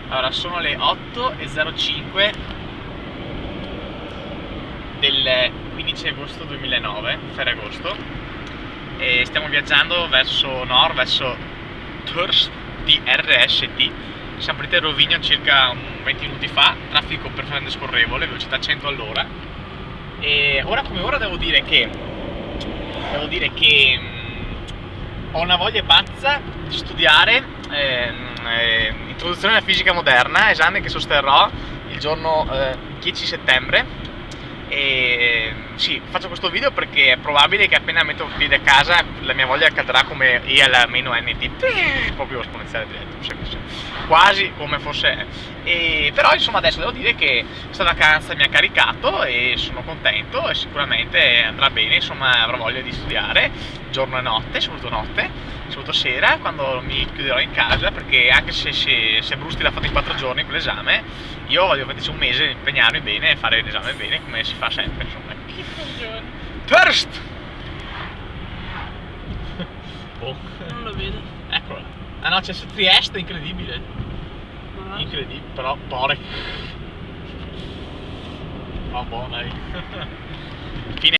Allora, sono le 8:05 del 15 agosto 2009, Ferragosto, e stiamo viaggiando verso nord, verso Trst. Siamo partiti da Rovigno circa 20 minuti fa, traffico perfettamente scorrevole, velocità 100 all'ora. E ora come ora devo dire che ho una voglia pazza di studiare introduzione alla fisica moderna, esame che sosterrò il giorno 10 settembre. E sì, faccio questo video perché è probabile che appena metto piede a casa la mia voglia cadrà come E alla meno NT, proprio esponenziale diretto, quasi come fosse. Però insomma adesso devo dire che questa vacanza mi ha caricato e sono contento e sicuramente andrà bene, insomma avrò voglia di studiare giorno e notte, soprattutto sera quando mi chiuderò in casa, perché anche se Brusti l'ha fatto in 4 giorni quell'esame, io voglio metterci un mese, impegnarmi bene e fare l'esame bene come si fa sempre, insomma. Che coglione. Thirst! Oh. Non lo vedo. Eccola. Ah no, c'è su Trieste, incredibile. Ma Incredibile, però pare. Oh, buono, dai. Fine.